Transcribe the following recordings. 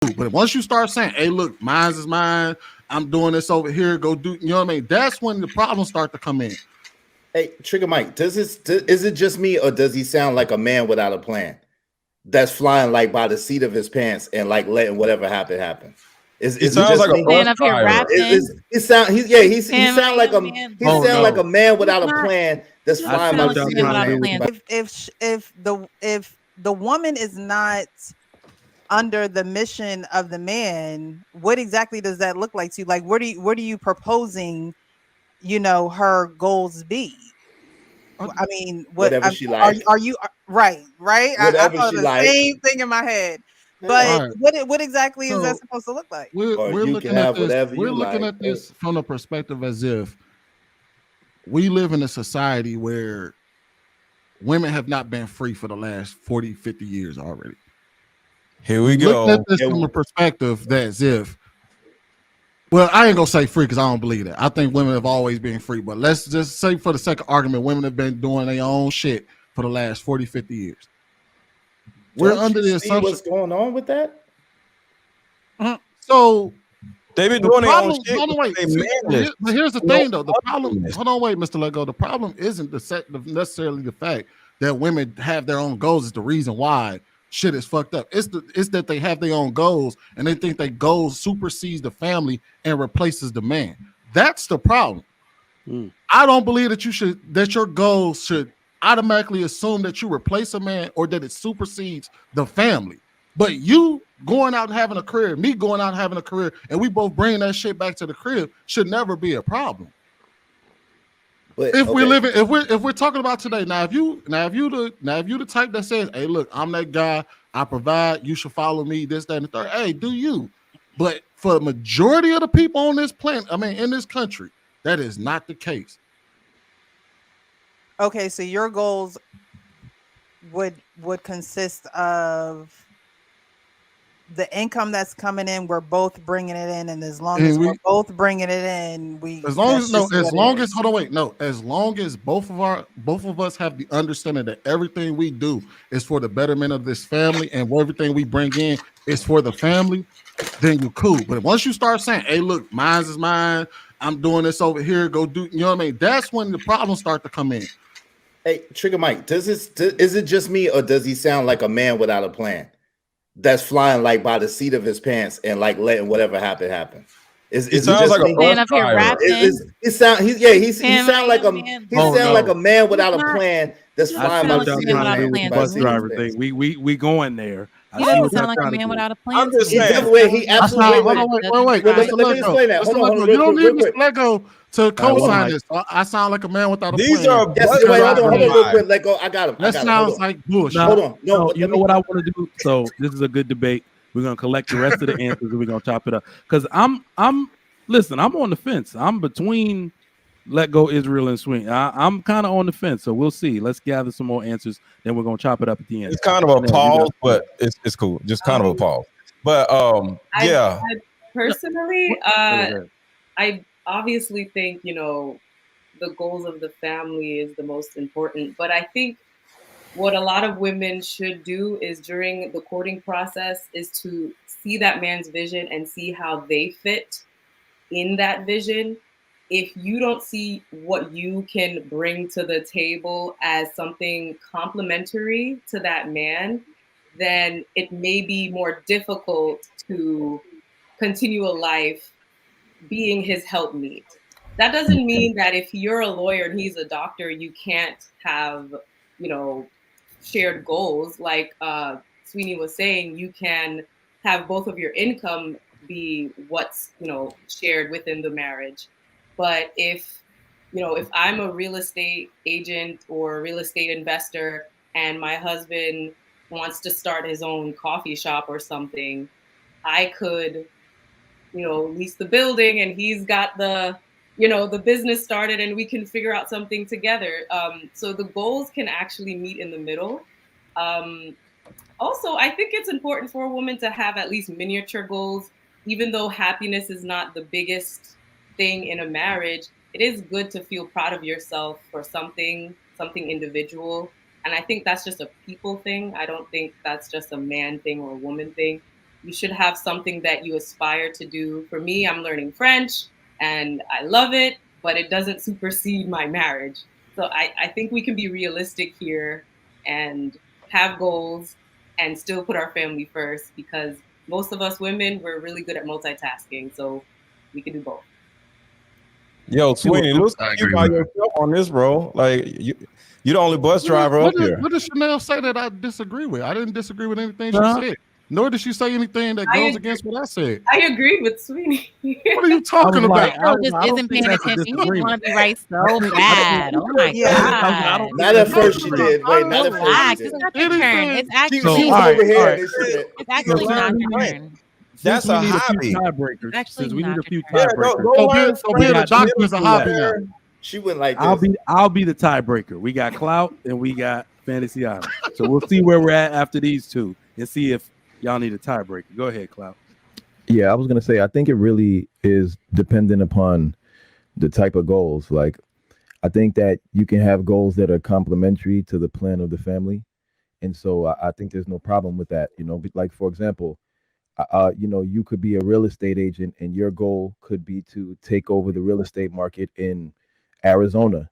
But once you start saying, "Hey, look, mine is mine. I'm doing this over here. Go do," you know what I mean? That's when the problems start to come in. Hey, Trigger Mike, is it just me or does he sound like a man without a plan? That's flying like by the seat of his pants and like letting whatever happen. Is it sounds just like a me? bus Stand up here driver. rapping. He sound like a Oh like a no. man He's without a not. plan that's I flying Sound by think like the a seat man of his without a pants. plan. if the woman is not under the mission of the man, what exactly does that look like to you? Like, what are you proposing? Her goals be? I mean, Whatever she are like, you right? Right. I whatever thought she the like. same thing in my head. Yeah. But All right. what exactly is that So supposed to look like? we're Or we're you can looking at have this. whatever We're you looking like. at this from the perspective as if we live in a society where women have not been free for the last 40, 50 years already. Here we Looking at go. this from a perspective that's if, well, I ain't gonna say free because I don't believe that. I think women have always been free, but let's just say for the sake of argument, women have been doing their own shit for the last 40, 50 years. We're Don't under you the see assumption. what's going on with that? So They've been the doing their own problem, shit. hold on, wait. They See, madness. but here's the No thing, though. The problem, ugliness. hold on, wait, Mr. Lego. The problem isn't necessarily the fact that women have their own goals is the reason why shit is fucked up. It's that they have their own goals and they think their goals supersedes the family and replaces the man. That's the problem. I don't believe that your goals should automatically assume that you replace a man or that it supersedes the family. But you going out and having a career, me going out and having a career, and we both bring that shit back to the crib should never be a problem. But If we're okay, living, if we're talking about today, if you the type that says, "Hey, look, I'm that guy. I provide. You should follow me. This, that, and the third. Hey, do you? But for the majority of the people on this planet, I mean, in this country, that is not the case. Okay, so your goals would consist of the income that's coming in. We're both bringing it in, and as long as And we're both bringing it in, as long that's as no, just as what it long as is. hold on, wait, no, as long as both of us have the understanding that everything we do is for the betterment of this family, and everything we bring in is for the family, then you're cool. But once you start saying, "Hey, look, mine is mine. I'm doing this over here. Go do," you know what I mean? That's when the problems start to come in. hey, Trigger Mike, is it just me or does he sound like a man without a plan? That's flying like by the seat of his pants and like letting whatever happen. Is He it sounds just like a me? bus Stand up here driver. rapping. He sound he Stand sound like like a a man. Oh like no. a man He's without a not. plan that's He's I flying sound by like the a stepped seat man of out his without a agree pants. with the plan By the to bus seat of me. his driver pants. thing. We going there. I He see doesn't what sound y'all like a trying to man do. without a plan I'm to just me. it's He just just where sounds he like a That's absolutely not. man Hold that on, wait, doesn't wait, wait, try. Mr. let me Lego, explain that. Mr. Hold on, Lego. You real don't quick, need real Mr. quick. Lego to All right, one co-sign mic. this. I sound like a man without a These plan. are Yes, bus wait, hold on drivers. real quick. Let go. I got him. That Hold sounds on. like bullshit. No, Hold on. No, no. You let know me what I want to do? So this is a good debate. We're gonna collect the rest of the answers and we're gonna chop it up. Because listen. I'm on the fence. I'm between Let Go Israel and Swing. I'm kind of on the fence. So we'll see. Let's gather some more answers. Then we're gonna chop it up at the end. It's kind of a And then you pause, guys- but it's cool. Just kind of a pause. But yeah. I personally, Go ahead. I obviously think, the goals of the family is the most important. But I think what a lot of women should do is during the courting process is to see that man's vision and see how they fit in that vision. If you don't see what you can bring to the table as something complementary to that man, then it may be more difficult to continue a life being his helpmeet. That doesn't mean that if you're a lawyer and he's a doctor, you can't have, you know, shared goals. Like Sweeney was saying, you can have both of your income be what's, shared within the marriage. But if I'm a real estate agent or a real estate investor and my husband wants to start his own coffee shop or something, I could lease the building and he's got the business started and we can figure out something together. So the goals can actually meet in the middle. Um, Also, I think it's important for a woman to have at least miniature goals, even though happiness is not the biggest thing in a marriage. It is good to feel proud of yourself for something individual. And I think that's just a people thing. I don't think that's just a man thing or a woman thing. You should have something that you aspire to do. For me, I'm learning French and I love it, but it doesn't supersede my marriage. So I think we can be realistic here and have goals and still put our family first, because most of us women, we're really good at multitasking. So we can do both. Yo, Sweeney, looks I like you agree by with yourself on this, bro. Like you the only bus driver up here. What did Chanel say that I disagree with? I didn't disagree with anything she Huh? said. Nor did she say anything that I goes agree. against what I said. I agree with Sweeney. What are you talking about? I Just don't isn't think paying that's a attention. You disagreement. want to be right so bad. Oh my Yeah. I god! don't Not at think first that's she a did. Wait, not at first Relax. she It's did. not your turn. Anything. It's She actually So, was all right, over here. all right. And she said, it's actually So, not Sweeney, your right. turn. That's Since we a need hobby. a few tiebreakers. Actually Since we need not a few Yeah, go tiebreakers. go learn So being a got doctor is a middle hobby school now. left. she went like this. I'll be the tiebreaker. We got Clout and we got Fantasy Island. So we'll see where we're at after these two and see if y'all need a tiebreaker. Go ahead, Clout. Yeah, I was gonna say I think it really is dependent upon the type of goals. Like, I think that you can have goals that are complementary to the plan of the family, and so I think there's no problem with that. Like for example, you could be a real estate agent, and your goal could be to take over the real estate market in Arizona.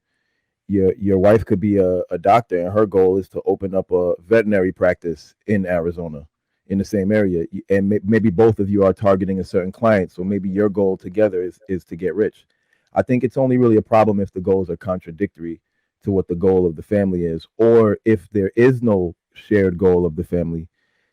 Your wife could be a doctor, and her goal is to open up a veterinary practice in Arizona, in the same area. And maybe both of you are targeting a certain client, so maybe your goal together is to get rich. I think it's only really a problem if the goals are contradictory to what the goal of the family is, or if there is no shared goal of the family,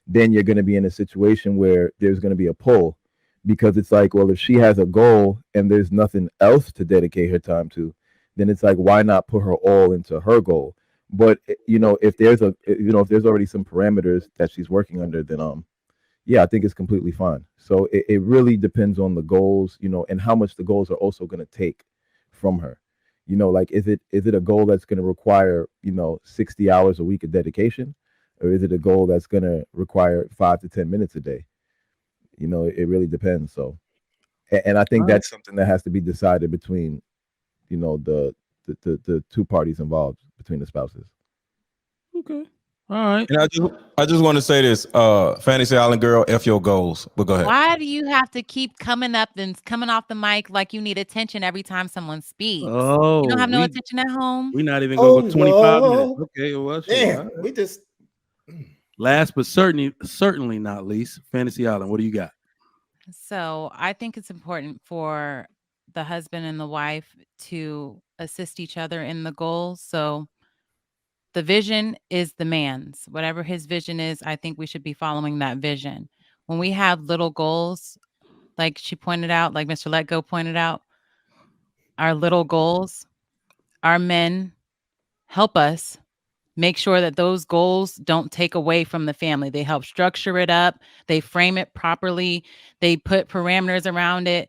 then you're going to be in a situation where there's going to be a pull, because it's like, well, if she has a goal and there's nothing else to dedicate her time to, then it's like, why not put her all into her goal? But if there's already some parameters that she's working under, then yeah, I think it's completely fine. So it really depends on the goals, and how much the goals are also going to take from her. Like, is it a goal that's going to require 60 hours a week of dedication, or is it a goal that's going to require 5 to 10 minutes a day? It really depends. So, and I think that's something that has to be decided between the two parties involved, between the spouses. Okay. All right. And I just want to say this, Fantasy Island girl, F your goals. But go ahead. Why do you have to keep coming up and coming off the mic like you need attention every time someone speaks? Oh, You don't have no attention at home? We're not even gonna go 25 no. minutes. Okay, well, shit. Damn, All right. we just Last but certainly not least, Fantasy Island. What do you got? So I think it's important for the husband and the wife to assist each other in the goals. So the vision is the man's. Whatever his vision is, I think we should be following that vision. When we have little goals, like she pointed out, like Mr. Let Go pointed out, our little goals, our men help us make sure that those goals don't take away from the family. They help structure it up. They frame it properly. They put parameters around it.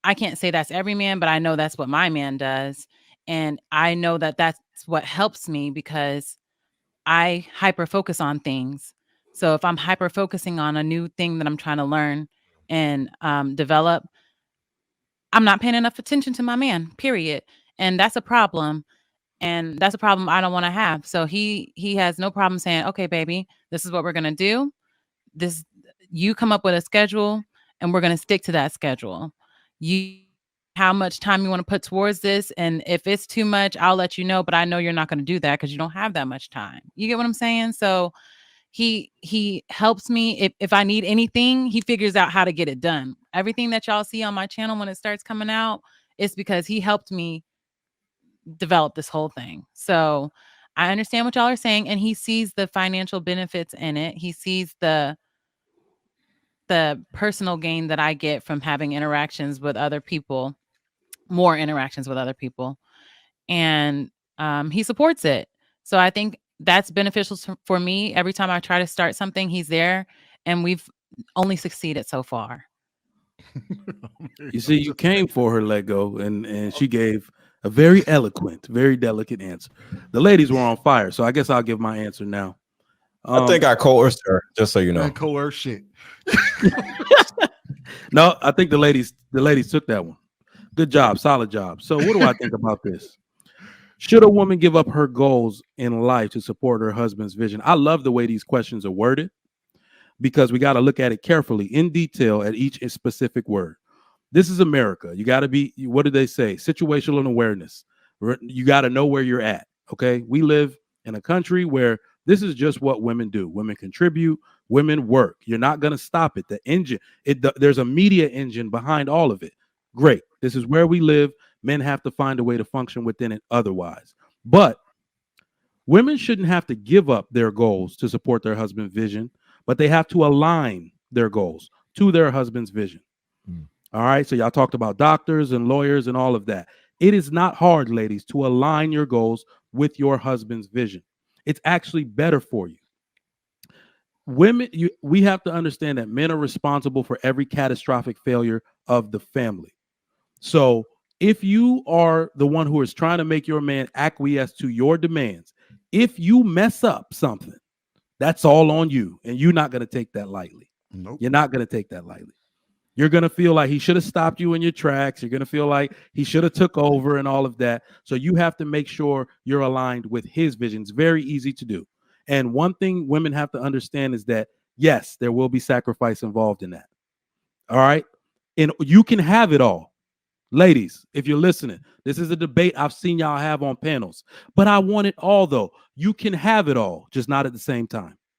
I can't say that's every man, but I know that's what my man does. And I know that that's what helps me, because I hyper focus on things. So if I'm hyper focusing on a new thing that I'm trying to learn and develop, I'm not paying enough attention to my man, period. And that's a problem. And that's a problem I don't want to have. So he has no problem saying, okay, baby, this is what we're going to do. You come up with a schedule and we're going to stick to that schedule. How much time you want to put towards this. And if it's too much, I'll let you know, but I know you're not going to do that because you don't have that much time. You get what I'm saying? So he helps me. If I need anything, he figures out how to get it done. Everything that y'all see on my channel when it starts coming out, it's because he helped me develop this whole thing. So I understand what y'all are saying, and he sees the financial benefits in it. He sees the personal gain that I get from having interactions with other people, more interactions with other people, and he supports it. So I think that's beneficial for me. Every time I try to start something, he's there, and we've only succeeded so far. You see, you came for her, Let Go, and she gave a very eloquent, very delicate answer. The ladies were on fire, so I guess I'll give my answer now. I think I coerced her, just so you know. Man, coerce shit. No, I think the ladies took that one. Good job, solid job. So what do I think about this? Should a woman give up her goals in life to support her husband's vision? I love the way these questions are worded. because we got to look at it carefully in detail at each specific word. This is America. You got to be, what do they say? Situational awareness. You got to know where you're at. Okay. We live in a country where this is just what women do. Women contribute, women work. You're not going to stop it. The engine, there's a media engine behind all of it. Great. This is where we live. Men have to find a way to function within it otherwise. But women shouldn't have to give up their goals to support their husband's vision, but they have to align their goals to their husband's vision. All right. So y'all talked about doctors and lawyers and all of that. It is not hard, ladies, to align your goals with your husband's vision. It's actually better for you. Women, we have to understand that men are responsible for every catastrophic failure of the family. So if you are the one who is trying to make your man acquiesce to your demands, if you mess up something, that's all on you. And you're not going to take that lightly. Nope. You're not going to take that lightly. You're going to feel like he should have stopped you in your tracks. You're going to feel like he should have took over and all of that. So you have to make sure you're aligned with his vision. It's very easy to do. And one thing women have to understand is that, yes, there will be sacrifice involved in that. All right. And you can have it all. Ladies, if you're listening, this is a debate I've seen y'all have on panels. But I want it all, though. You can have it all, just not at the same time.